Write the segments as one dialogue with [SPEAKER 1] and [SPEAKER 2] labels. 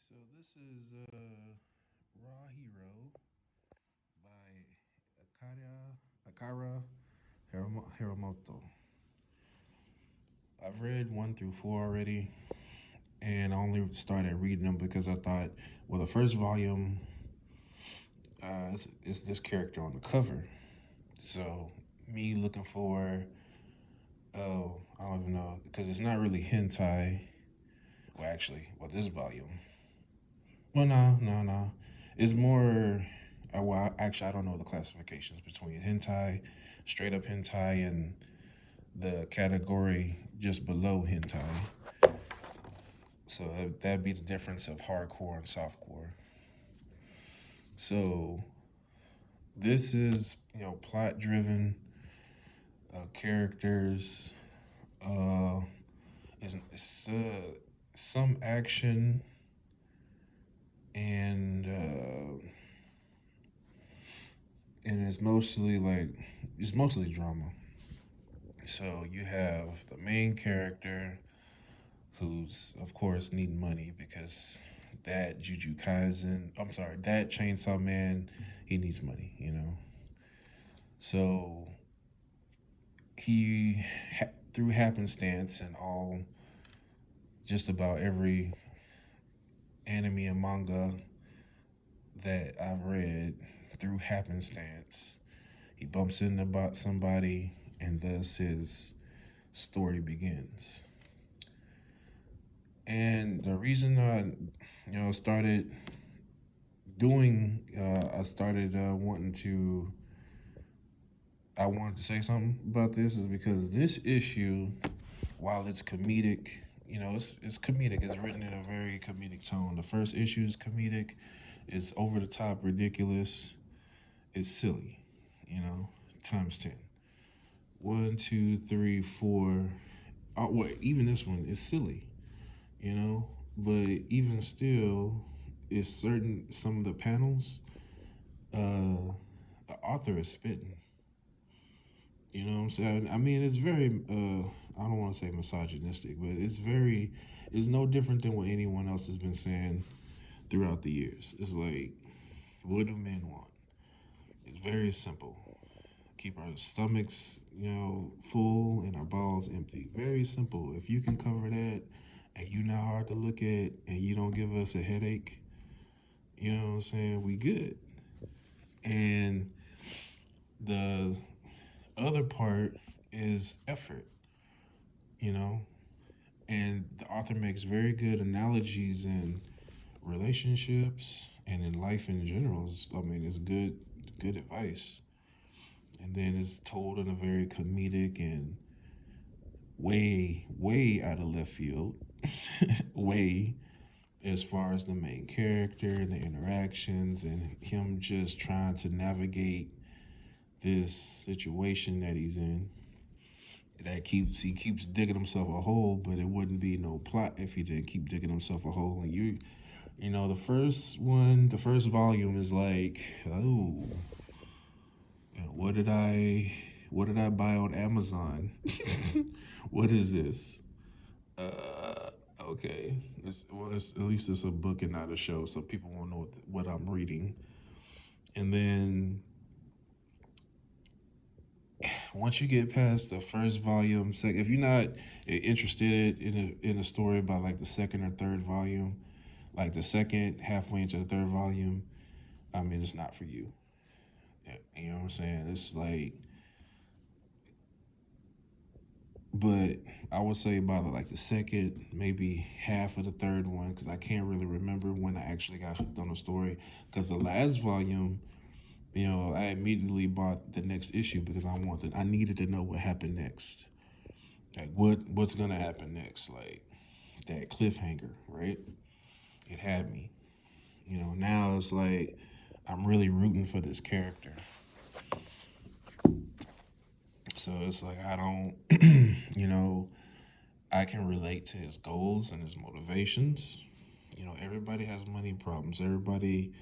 [SPEAKER 1] So this is Raw Hero by Akara Hiramoto. I've read 1 through 4 already, and I only started reading them because I thought, well, the first volume is this character on the cover. So me looking for, oh, I don't even know, because it's not really hentai. Well, actually, well, this volume. Well, no. It's more. Well, actually, I don't know the classifications between hentai, straight up hentai, and the category just below hentai. So that'd be the difference of hardcore and softcore. So this is plot driven, characters, uh, it's some action and and it's mostly drama. So you have the main character who's of course needing money because that Chainsaw Man, he needs money. So through happenstance and all, just about every anime and manga that I've read, through happenstance, he bumps into about somebody, and thus his story begins. And the reason started I started wanting to I wanted to say something about this is because this issue, while it's comedic, it's comedic. It's written in a very comedic tone. The first issue is comedic. It's over the top, ridiculous. It's silly, times 10. One, two, three, four. Oh, wait, even this one is silly, you know. But even still, it's certain some of the panels. The author is spitting. You know what I'm saying? I mean, it's very. I don't want to say misogynistic, but it's no different than what anyone else has been saying throughout the years. It's like, what do men want? It's very simple. Keep our stomachs, full and our balls empty. Very simple. If you can cover that, and you're not hard to look at, and you don't give us a headache, you know what I'm saying? We good. And the other part is effort, you know, and the author makes very good analogies in relationships and in life in general. I mean, it's good advice, and then it's told in a very comedic and way out of left field, way, as far as the main character and the interactions and him just trying to navigate this situation that he's in. He keeps digging himself a hole, but it wouldn't be no plot if he didn't keep digging himself a hole. And the first volume is like, oh, what did I buy on Amazon? What is this? Okay, at least it's a book and not a show, so people won't know what I'm reading. And then once you get past the first volume, if you're not interested in a story by like the second or third volume, like the second halfway into the third volume, I mean, it's not for you. You know what I'm saying? It's like, but I would say by like the second, maybe half of the third one, because I can't really remember when I actually got hooked on the story. Because the last volume, I immediately bought the next issue because I needed to know what happened next. Like what's gonna happen next? Like that cliffhanger, right? It had me. Now it's like I'm really rooting for this character. So it's like I don't, I can relate to his goals and his motivations. Everybody has money problems. Everybody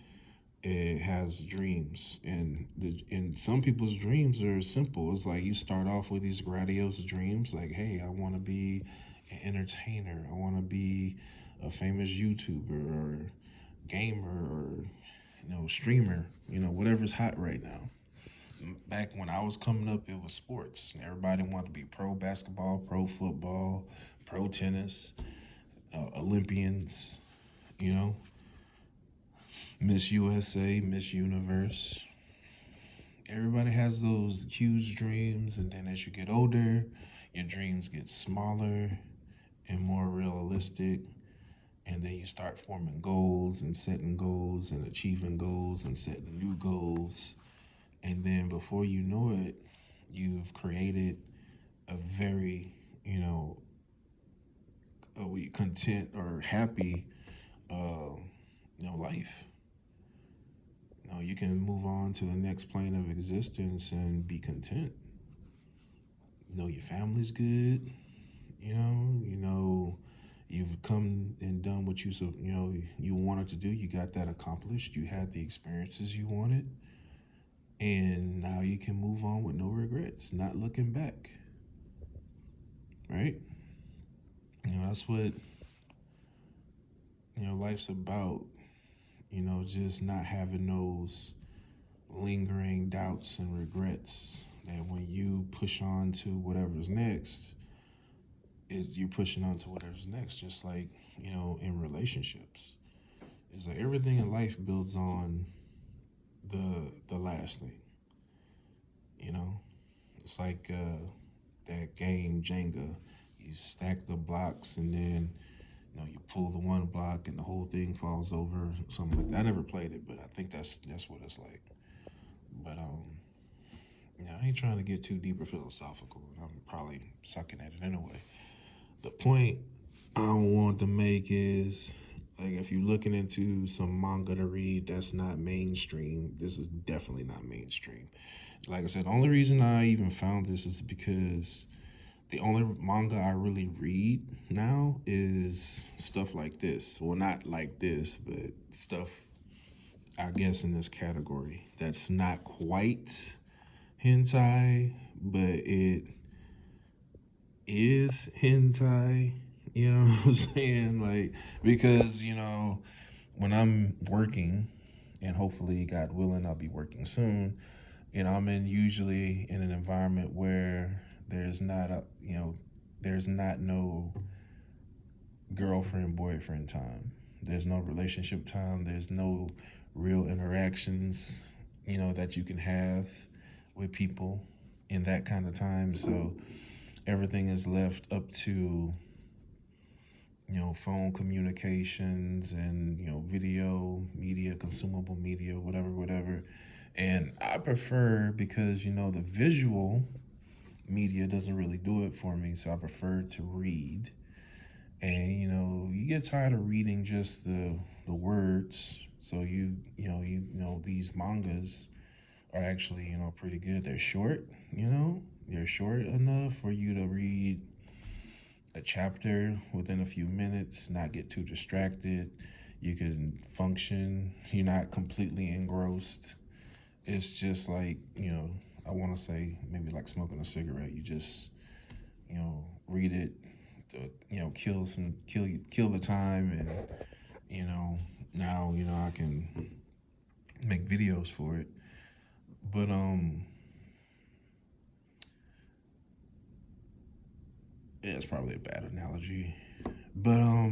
[SPEAKER 1] has dreams, and some people's dreams are simple. It's like you start off with these grandiose dreams, like, hey, I want to be an entertainer. I want to be a famous YouTuber or gamer or streamer, whatever's hot right now. Back when I was coming up, it was sports. Everybody wanted to be pro basketball, pro football, pro tennis, Olympians, you know, Miss USA, Miss Universe. Everybody has those huge dreams, and then as you get older, your dreams get smaller and more realistic. And then you start forming goals and setting goals and achieving goals and setting new goals. And then before you know it, you've created a very, content or happy, uh, life. You can move on to the next plane of existence and be content. Your family's good. You've come and done what you wanted to do. You got that accomplished. You had the experiences you wanted, and now you can move on with no regrets, not looking back. Right? That's what life's about. Just not having those lingering doubts and regrets. That when you push on to whatever's next, is you're pushing on to whatever's next. Just like in relationships, it's like everything in life builds on the last thing. You know, it's like that game Jenga. You stack the blocks and then you pull the one block and the whole thing falls over, something like that. I never played it, but I think that's what it's like. But I ain't trying to get too deep or philosophical. I'm probably sucking at it anyway. The point I want to make is like if you're looking into some manga to read that's not mainstream, this is definitely not mainstream. Like I said, the only reason I even found this is because the only manga I really read now is stuff like this. Well, not like this, but stuff I guess in this category that's not quite hentai, but it is hentai. You know what I'm saying? Like, because, when I'm working, and hopefully, God willing, I'll be working soon, I'm in usually in an environment where there's not no girlfriend, boyfriend time. There's no relationship time. There's no real interactions, that you can have with people in that kind of time. So everything is left up to phone communications and video media, consumable media, whatever. And I prefer because the visual media doesn't really do it for me, so I prefer to read. And you get tired of reading just the words. So these mangas are actually pretty good. They're short, they're short enough for you to read a chapter within a few minutes, not get too distracted. You can function. You're not completely engrossed. It's just like, I want to say maybe like smoking a cigarette. You just, read it to, kill the time. And, now, I can make videos for it. But, yeah, it's probably a bad analogy. But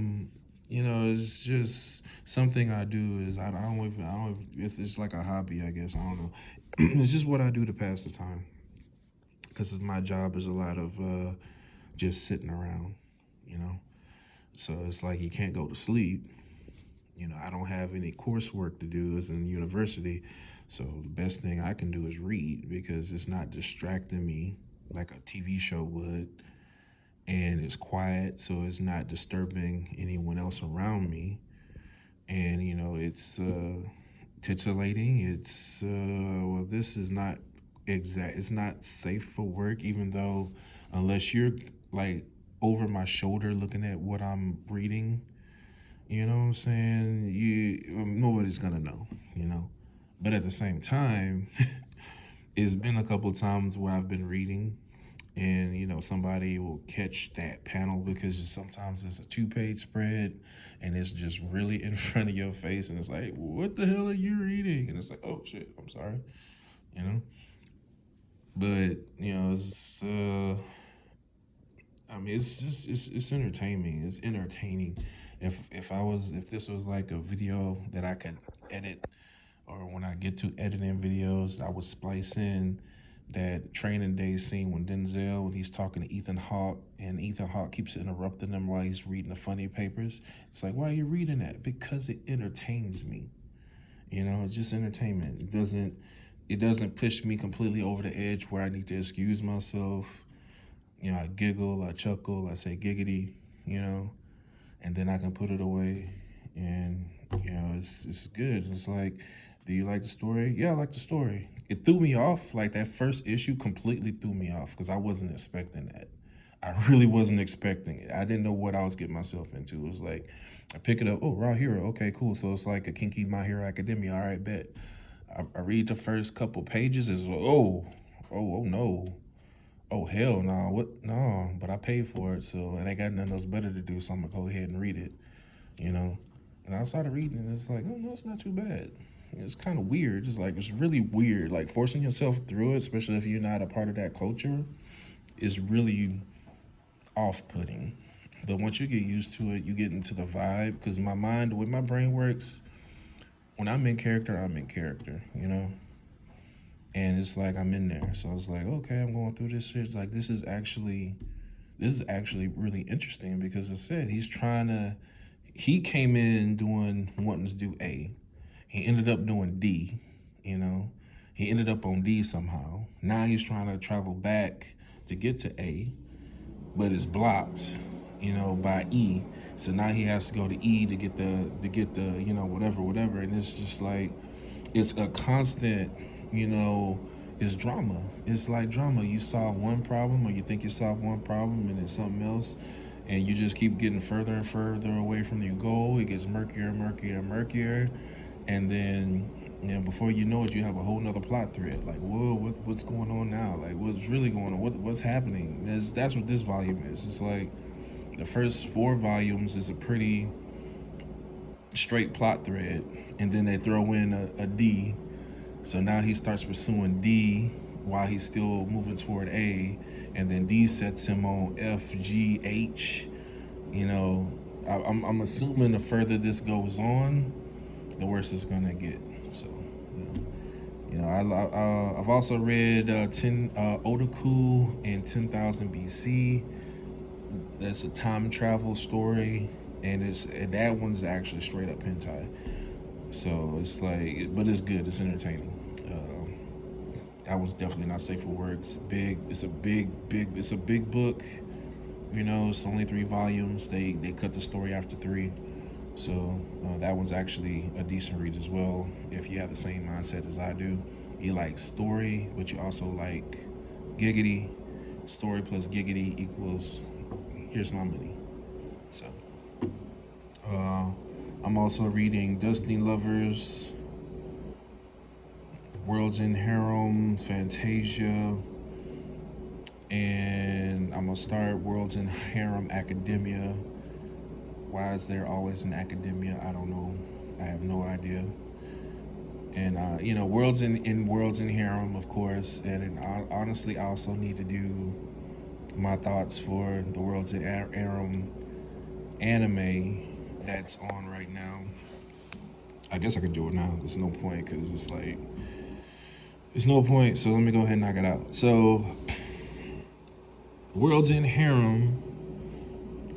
[SPEAKER 1] it's just something I do. Is I don't. It's like a hobby, I guess. I don't know. It's just what I do to pass the time. Because my job is a lot of just sitting around, you know. So it's like you can't go to sleep. I don't have any coursework to do as in university. So the best thing I can do is read because it's not distracting me like a TV show would, and it's quiet, so it's not disturbing anyone else around me. And it's titillating. It's well, this is not exact. It's not safe for work, even though unless you're like over my shoulder looking at what I'm reading, you know what I'm saying? Nobody's gonna know. But at the same time, it's been a couple of times where I've been reading and somebody will catch that panel because sometimes it's a two-page spread and it's just really in front of your face, and it's like, what the hell are you reading? And it's like, oh shit, I'm sorry, you know. But it's I mean, it's just it's entertaining. It's entertaining. If this was like a video that I could edit, or when I get to editing videos, I would splice in that Training Day scene when he's talking to Ethan Hawke, and Ethan Hawke keeps interrupting him while he's reading the funny papers. It's like, why are you reading that? Because it entertains me. It's just entertainment. It doesn't push me completely over the edge where I need to excuse myself. I giggle, I chuckle, I say giggity, you know, and then I can put it away, and it's good. It's like, do you like the story? Yeah, I like the story. It threw me off. Like that first issue completely threw me off because I wasn't expecting that. I really wasn't expecting it. I didn't know what I was getting myself into. It was like, I pick it up. Oh, Raw Hero. Okay, cool. So it's like a kinky My Hero Academia. All right, bet. I read the first couple pages. It's like, oh no. Oh hell no! What? No, but I paid for it, so and I got nothing else better to do, so I'm gonna go ahead and read it. You know, and I started reading, and it's like, oh no, it's not too bad. It's kind of weird. It's really weird. Like forcing yourself through it, especially if you're not a part of that culture, is really off-putting. But once you get used to it, you get into the vibe. Because my mind, the way my brain works, when I'm in character, I'm in character. And it's like I'm in there. So it's like, okay, I'm going through this shit. Like this is actually really interesting because I said he came in doing wanting to do A. He ended up doing D, you know. He ended up on D somehow. Now he's trying to travel back to get to A, but it's blocked, by E. So now he has to go to E to get the whatever, and it's just like it's a constant, you know, it's drama. It's like drama. You solve one problem, or you think you solve one problem, and then something else, and you just keep getting further and further away from your goal. It gets murkier, murkier, murkier, and then before you know it, you have a whole nother plot thread. Like, whoa, what's going on now? Like, what's really going on? What's happening? That's what this volume is. It's like the first four volumes is a pretty straight plot thread, and then they throw in a D. So now he starts pursuing D while he's still moving toward A, and then D sets him on F, G, H. You know, I'm assuming the further this goes on, the worse it's gonna get. So, I've also read 10 Otaku and 10,000 BC. That's a time travel story, and that one's actually straight up hentai. So it's like, but it's good. It's entertaining. That one's definitely not safe for work. It's big. It's a big. It's a big book. It's only 3 volumes. They cut the story after 3. So that one's actually a decent read as well. If you have the same mindset as I do, you like story, but you also like giggity. Story plus giggity equals here's my money. So uh, I'm also reading Dusty Lovers, Worlds in Harem, Fantasia, and I'm gonna start Worlds in Harem Academia. Why is there always an academia? I don't know. I have no idea. And Worlds in Harem, of course. And honestly, I also need to do my thoughts for the Worlds in Harem anime that's on right now. I guess I could do it now. There's no point because it's like there's no point. So let me go ahead and knock it out. So Worlds in Harem,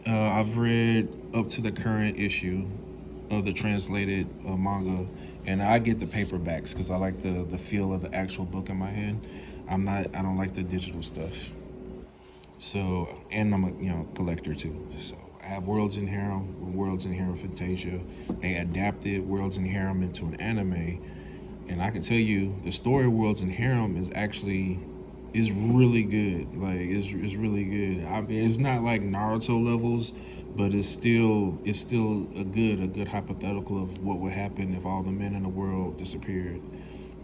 [SPEAKER 1] I've read up to the current issue of the translated manga, and I get the paperbacks because I like the feel of the actual book in my hand. I don't like the digital stuff. So, and I'm a collector too. So I have Worlds in Harem, Worlds in Harem Fantasia. They adapted Worlds in Harem into an anime, and I can tell you the story of Worlds in Harem is really good. Like it's really good. I mean, it's not like Naruto levels, but it's still a good hypothetical of what would happen if all the men in the world disappeared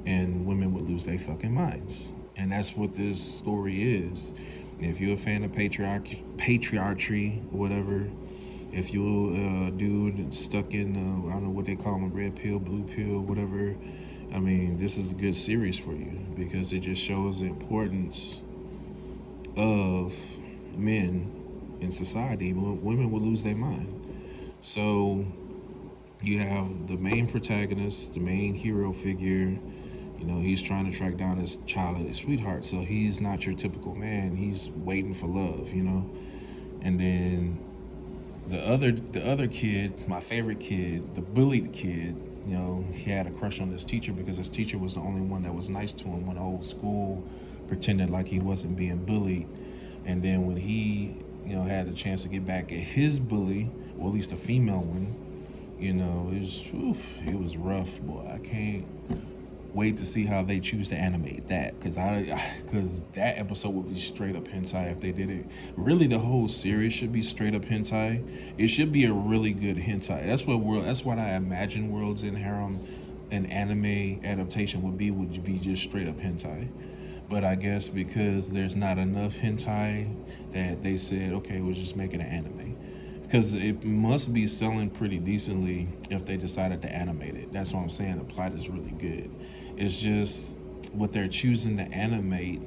[SPEAKER 1] and women would lose their fucking minds. And that's what this story is. If you're a fan of patriarchy, whatever, if you're a dude stuck in, I don't know what they call them, red pill, blue pill, whatever, I mean, this is a good series for you because it just shows the importance of men in society. Women will lose their mind. So you have the main protagonist, the main hero figure. You know, he's trying to track down his childhood sweetheart. So he's not your typical man. He's waiting for love, you know. And then the other kid, my favorite kid, the bullied kid, you know, he had a crush on his teacher because his teacher was the only one that was nice to him when the whole school pretended like he wasn't being bullied. And then when he, you know, had the chance to get back at his bully, or at least a female one, you know, it was rough, boy. I can't wait to see how they choose to animate that, because that episode would be straight up hentai if they did it. Really, the whole series should be straight up hentai. It should be a really good hentai. That's what I imagine Worlds in Harem, an anime adaptation would be just straight up hentai. But I guess because there's not enough hentai, that they said, okay, we'll just make it an anime. Because it must be selling pretty decently if they decided to animate it. That's what I'm saying. The plot is really good. It's just what they're choosing to animate,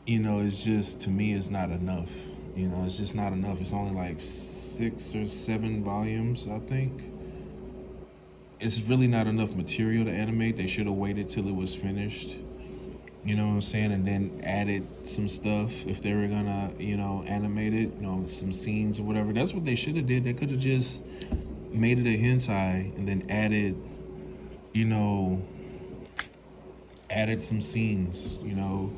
[SPEAKER 1] you know, it's just, to me, it's not enough. You know, it's just not enough. It's only like 6 or 7 volumes, I think. It's really not enough material to animate. They should have waited till it was finished. You know what I'm saying? And then added some stuff if they were gonna, you know, animate it, you know, some scenes or whatever. That's what they should have did. They could have just made it a hentai and then you know, added some scenes, you know,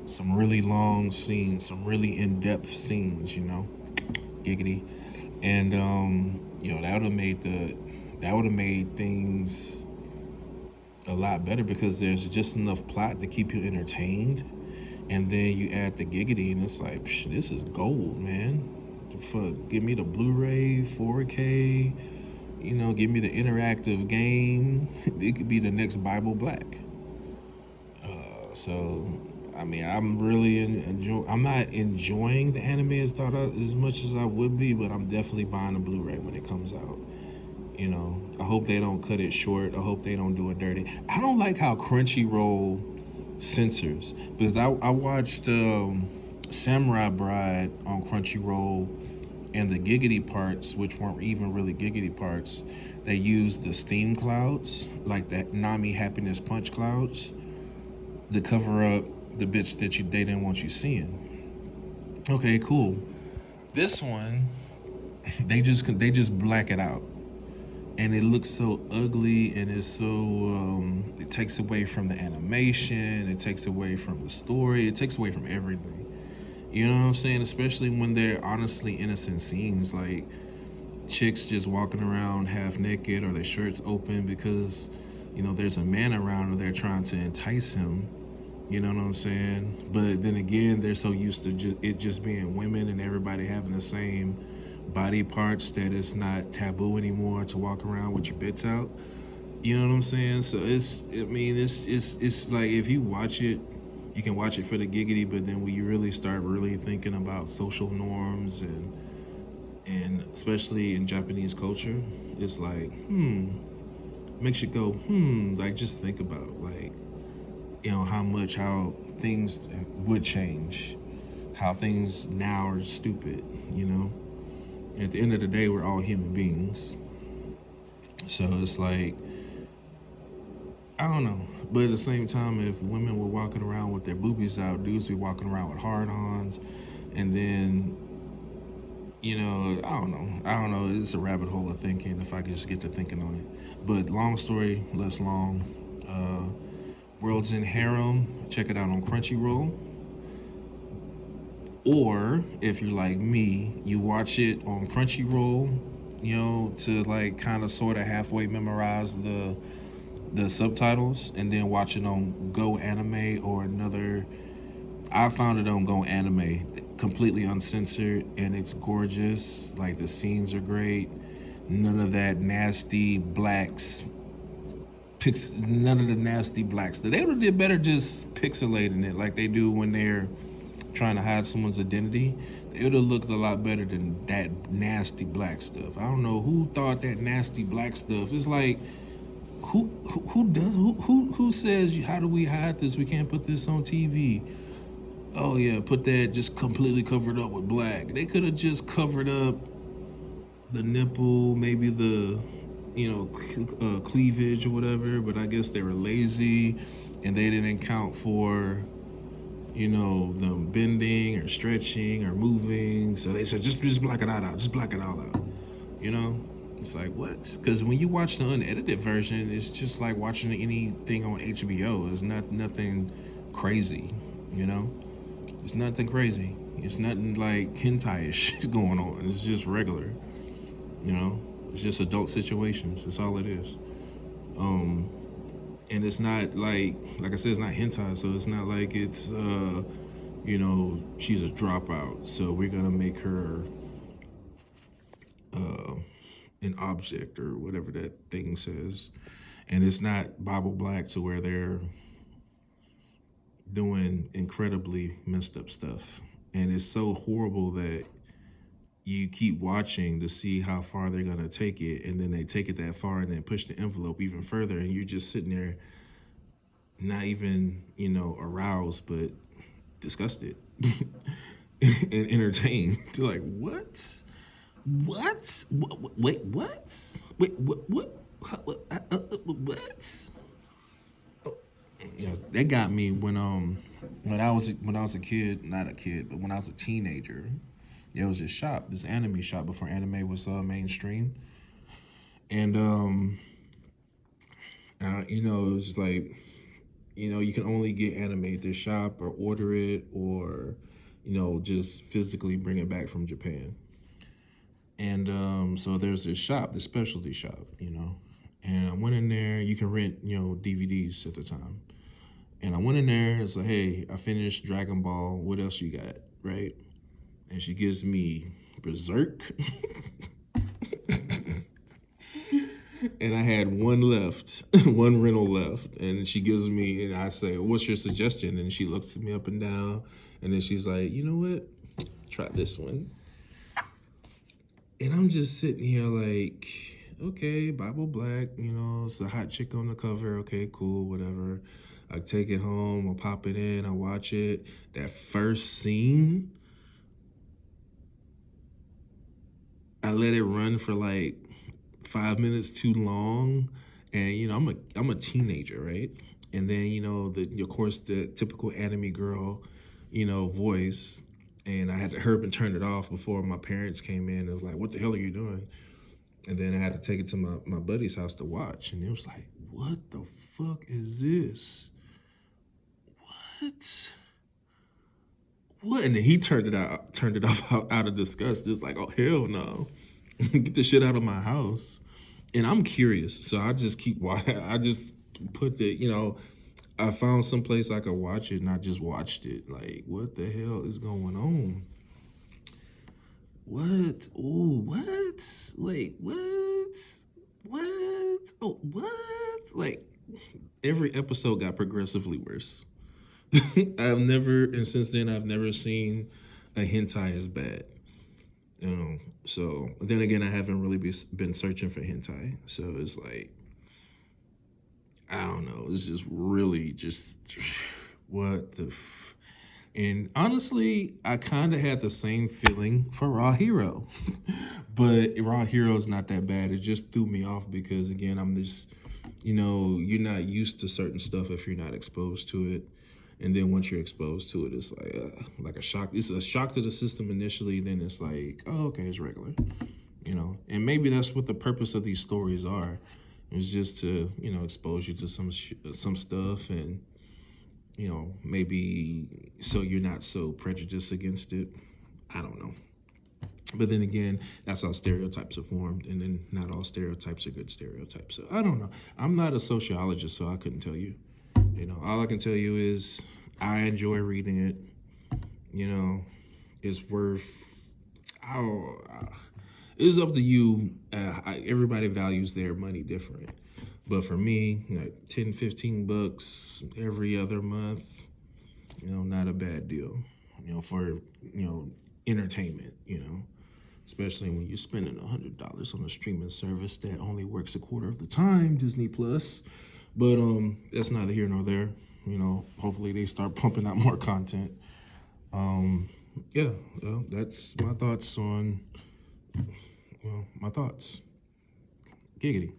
[SPEAKER 1] some really long scenes, some really in-depth scenes, you know, giggity. And you know, that would have made things a lot better because there's just enough plot to keep you entertained, and then you add the giggity, and it's like, this is gold, man. Give me the Blu-ray, 4K, you know, give me the interactive game. It could be the next Bible Black. So, I mean, I'm not enjoying the anime as much as I would be, but I'm definitely buying a Blu-ray when it comes out. You know, I hope they don't cut it short. I hope they don't do it dirty. I don't like how Crunchyroll censors, because I watched Samurai Bride on Crunchyroll, and the giggity parts, which weren't even really giggity parts, they used the steam clouds, like that Nami happiness punch clouds, to cover up the bits that they didn't want you seeing. Okay, cool. This one, they just black it out, and it looks so ugly, and it's so it takes away from the animation, it takes away from the story, it takes away from everything. You know what I'm saying? Especially when they're honestly innocent scenes, like chicks just walking around half naked or their shirts open because, you know, there's a man around and they're trying to entice him. You know what I'm saying? But then again, they're so used to just being women and everybody having the same body parts that it's not taboo anymore to walk around with your bits out. You know what I'm saying? So it's like, if you watch it, you can watch it for the giggity, but then when you really start really thinking about social norms and especially in Japanese culture, it's like, makes you go, like, just think about, like, you know, how things would change, how things now are stupid, you know. At the end of the day, we're all human beings. So it's like, I don't know. But at the same time, if women were walking around with their boobies out, dudes be walking around with hard-ons, and then, you know, I don't know. It's a rabbit hole of thinking if I could just get to thinking on it. But long story, less long. World's in Harem. Check it out on Crunchyroll. Or if you're like me, you watch it on Crunchyroll, you know, to like kind of sort of halfway memorize the subtitles, and then watch it on Go Anime or another. I found it on Go Anime, completely uncensored, and it's gorgeous. Like, the scenes are great. None of that nasty blacks. None of the nasty blacks. They would have did better just pixelating it like they do when they're trying to hide someone's identity, it would have looked a lot better than that nasty black stuff. I don't know who thought that nasty black stuff. It's like who says how do we hide this? We can't put this on TV. Oh yeah, put that just completely covered up with black. They could have just covered up the nipple, maybe the cleavage or whatever. But I guess they were lazy, and they didn't account for them bending or stretching or moving. So they said just black it out, just black it all out. You know, it's like what? Because when you watch the unedited version, it's just like watching anything on HBO. It's nothing crazy. You know, it's nothing crazy. It's nothing like hentai-ish going on. It's just regular. You know, it's just adult situations. That's all it is. Um, and it's not like I said, it's not hentai, so it's not like it's she's a dropout, so we're gonna make her uh an object or whatever that thing says. And it's not Bible Black to where they're doing incredibly messed up stuff. And it's so horrible that you keep watching to see how far they're gonna take it, and then they take it that far and then push the envelope even further, and you're just sitting there not even aroused but disgusted and entertained. Like wait, what? Wait, what? Oh, that got me when I was a kid, not a kid, but when I was a teenager. There was this anime shop before anime was mainstream, and it was like you can only get anime at this shop or order it or just physically bring it back from Japan. And so there's this shop, this specialty shop, and I went in there. You can rent DVDs at the time, and I went in there and it's like, hey, I finished Dragon Ball. What else you got, right? And she gives me Berserk. And I had one left, one rental left, and she gives me, and I say, "What's your suggestion?" And she looks at me up and down, and then she's like, "You know what? Try this one." And I'm just sitting here like, okay, Bible Black, it's a hot chick on the cover. Okay, cool, whatever. I take it home, I pop it in, I watch it. That first scene, I let it run for like 5 minutes too long, and I'm a teenager, right? And then the of course the typical anime girl, voice, and I had to hurry and turn it off before my parents came in and was like, "What the hell are you doing?" And then I had to take it to my buddy's house to watch, and it was like, "What the fuck is this? What?" What? And then he turned it off out of disgust. Just like, oh hell no, get the shit out of my house. And I'm curious, so I just keep watching. I just put I found some place I could watch it, and I just watched it. Like, what the hell is going on? What? Oh, what? Like, what? What? Oh, what? Like, every episode got progressively worse. And since then, I've never seen a hentai as bad. So then again, I haven't really been searching for hentai. So it's like, I don't know. It's just really just what the. And honestly, I kind of had the same feeling for Raw Hero, but Raw Hero is not that bad. It just threw me off because again, I'm just, you're not used to certain stuff if you're not exposed to it, and then once you're exposed to it, it's like a shock. It's a shock to the system initially. Then it's like, oh, okay, it's regular, And maybe that's what the purpose of these stories are. It's just to expose you to some stuff, and maybe so you're not so prejudiced against it. I don't know. But then again, that's how stereotypes are formed, and then not all stereotypes are good stereotypes. So I don't know. I'm not a sociologist, so I couldn't tell you. All I can tell you is I enjoy reading it. It's worth. Oh, it's up to you. Everybody values their money different. But for me, like 10, $15 every other month, not a bad deal. for entertainment. Especially when you're spending $100 on a streaming service that only works a quarter of the time, Disney Plus. But that's neither here nor there. Hopefully they start pumping out more content. Yeah, well, that's my thoughts on my thoughts. Giggity.